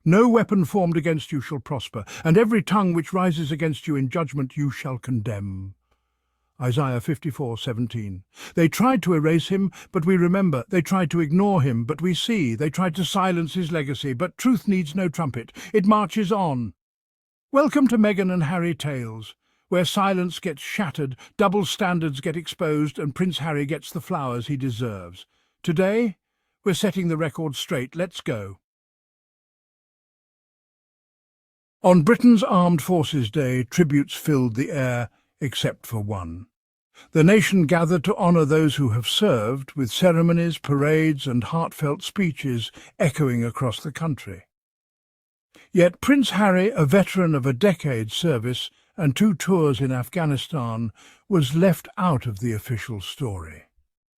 No weapon formed against you shall prosper, and every tongue which rises against you in judgment you shall condemn. Isaiah 54:17. They tried to erase him, but we remember. They tried to ignore him, but we see. They tried to silence his legacy, but truth needs no trumpet. It marches on. Welcome to Meghan and Harry Tales, where silence gets shattered, double standards get exposed, and Prince Harry gets the flowers he deserves. Today, we're setting the record straight. Let's go. On Britain's Armed Forces Day, tributes filled the air, except for one. The nation gathered to honour those who have served, with ceremonies, parades and heartfelt speeches echoing across the country. Yet Prince Harry, a veteran of a decade's service and 2 tours in Afghanistan, was left out of the official story.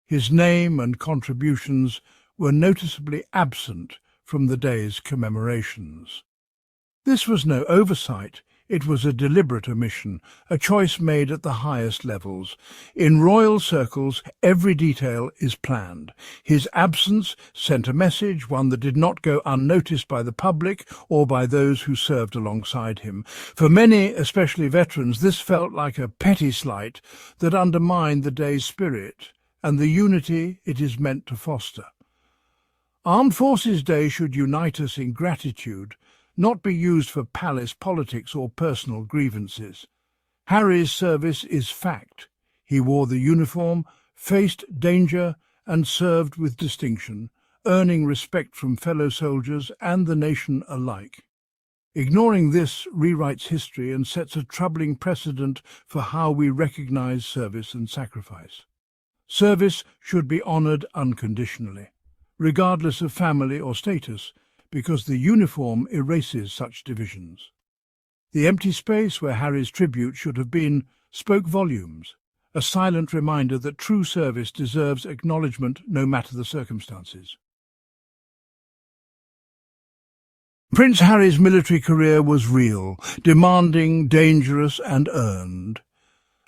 His name and contributions were noticeably absent from the day's commemorations. This was no oversight. It was a deliberate omission, a choice made at the highest levels. In royal circles, every detail is planned. His absence sent a message, one that did not go unnoticed by the public or by those who served alongside him. For many, especially veterans, this felt like a petty slight that undermined the day's spirit and the unity it is meant to foster. Armed Forces Day should unite us in gratitude, not be used for palace politics or personal grievances. Harry's service is fact. He wore the uniform, faced danger and served with distinction, earning respect from fellow soldiers and the nation alike. Ignoring this rewrites history and sets a troubling precedent for how we recognise service and sacrifice. Service should be honoured unconditionally, regardless of family or status, because the uniform erases such divisions. The empty space where Harry's tribute should have been spoke volumes, a silent reminder that true service deserves acknowledgement no matter the circumstances. Prince Harry's military career was real, demanding, dangerous and earned.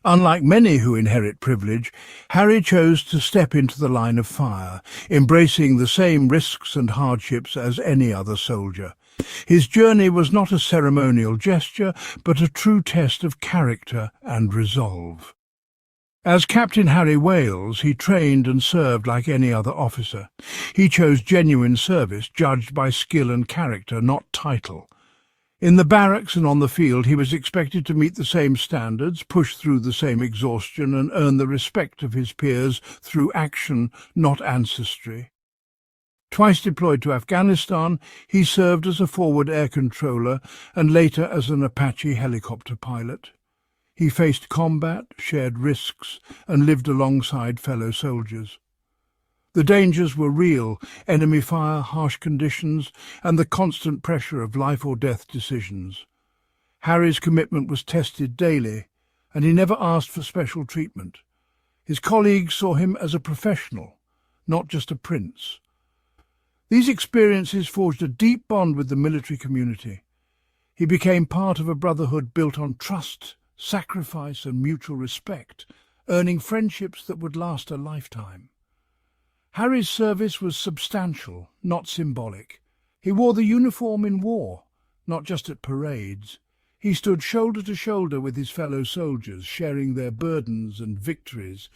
Unlike many who inherit privilege, Harry chose to step into the line of fire, embracing the same risks and hardships as any other soldier. His journey was not a ceremonial gesture, but a true test of character and resolve. As Captain Harry Wales, he trained and served like any other officer. He chose genuine service, judged by skill and character, not title. In the barracks and on the field, he was expected to meet the same standards, push through the same exhaustion, and earn the respect of his peers through action, not ancestry. Twice deployed to Afghanistan, he served as a forward air controller and later as an Apache helicopter pilot. He faced combat, shared risks, and lived alongside fellow soldiers. The dangers were real: enemy fire, harsh conditions, and the constant pressure of life or death decisions. Harry's commitment was tested daily, and he never asked for special treatment. His colleagues saw him as a professional, not just a prince. These experiences forged a deep bond with the military community. He became part of a brotherhood built on trust, sacrifice, and mutual respect, earning friendships that would last a lifetime. Harry's service was substantial, not symbolic. He wore the uniform in war, not just at parades. He stood shoulder to shoulder with his fellow soldiers, sharing their burdens and victories,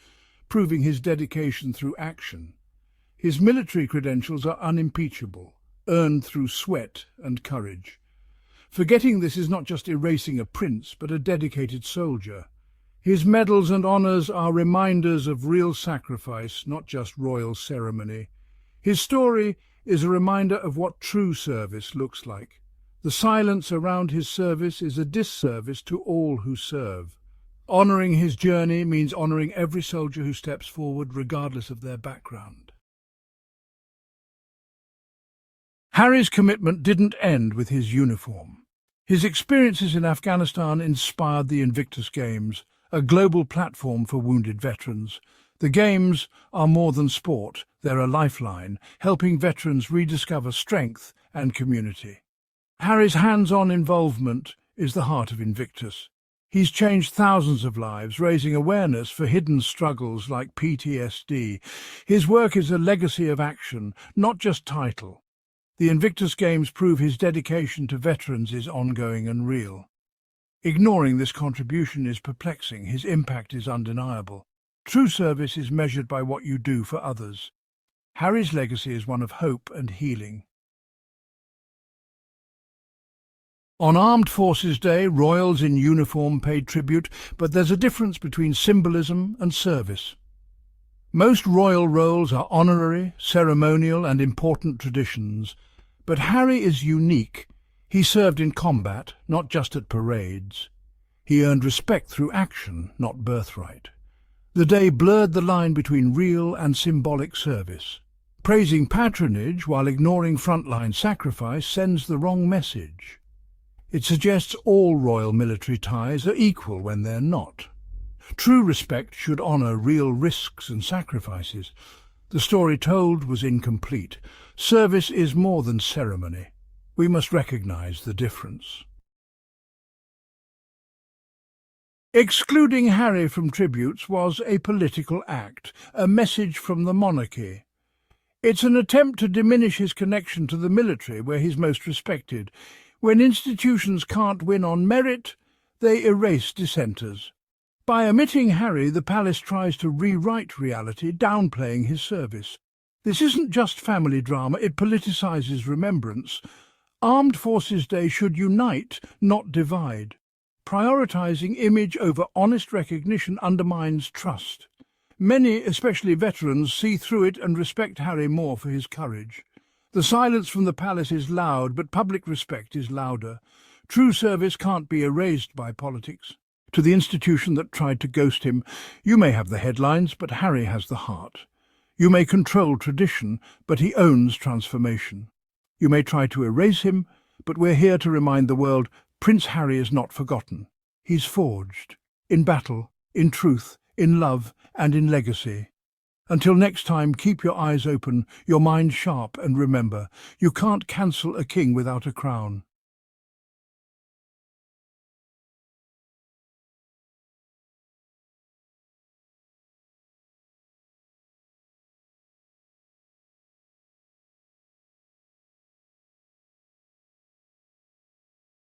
proving his dedication through action. His military credentials are unimpeachable, earned through sweat and courage. Forgetting this is not just erasing a prince, but a dedicated soldier. His medals and honours are reminders of real sacrifice, not just royal ceremony. His story is a reminder of what true service looks like. The silence around his service is a disservice to all who serve. Honouring his journey means honouring every soldier who steps forward, regardless of their background. Harry's commitment didn't end with his uniform. His experiences in Afghanistan inspired the Invictus Games, a global platform for wounded veterans. The Games are more than sport, they're a lifeline, helping veterans rediscover strength and community. Harry's hands-on involvement is the heart of Invictus. He's changed thousands of lives, raising awareness for hidden struggles like PTSD. His work is a legacy of action, not just title. The Invictus Games prove his dedication to veterans is ongoing and real. Ignoring this contribution is perplexing. His impact is undeniable. True service is measured by what you do for others. Harry's legacy is one of hope and healing. On Armed Forces Day, royals in uniform paid tribute, but there's a difference between symbolism and service. Most royal roles are honorary, ceremonial and important traditions, but Harry is unique. He served in combat, not just at parades. He earned respect through action, not birthright. The day blurred the line between real and symbolic service. Praising patronage while ignoring frontline sacrifice sends the wrong message. It suggests all royal military ties are equal when they're not. True respect should honour real risks and sacrifices. The story told was incomplete. Service is more than ceremony. We must recognise the difference. Excluding Harry from tributes was a political act, a message from the monarchy. It's an attempt to diminish his connection to the military, where he's most respected. When institutions can't win on merit, they erase dissenters. By omitting Harry, the palace tries to rewrite reality, downplaying his service. This isn't just family drama, it politicises remembrance. Armed Forces Day should unite, not divide. Prioritising image over honest recognition undermines trust. Many, especially veterans, see through it and respect Harry more for his courage. The silence from the palace is loud, but public respect is louder. True service can't be erased by politics. To the institution that tried to ghost him, you may have the headlines, but Harry has the heart. You may control tradition, but he owns transformation. You may try to erase him, but we're here to remind the world Prince Harry is not forgotten. He's forged, in battle, in truth, in love, and in legacy. Until next time, keep your eyes open, your mind sharp, and remember, you can't cancel a king without a crown.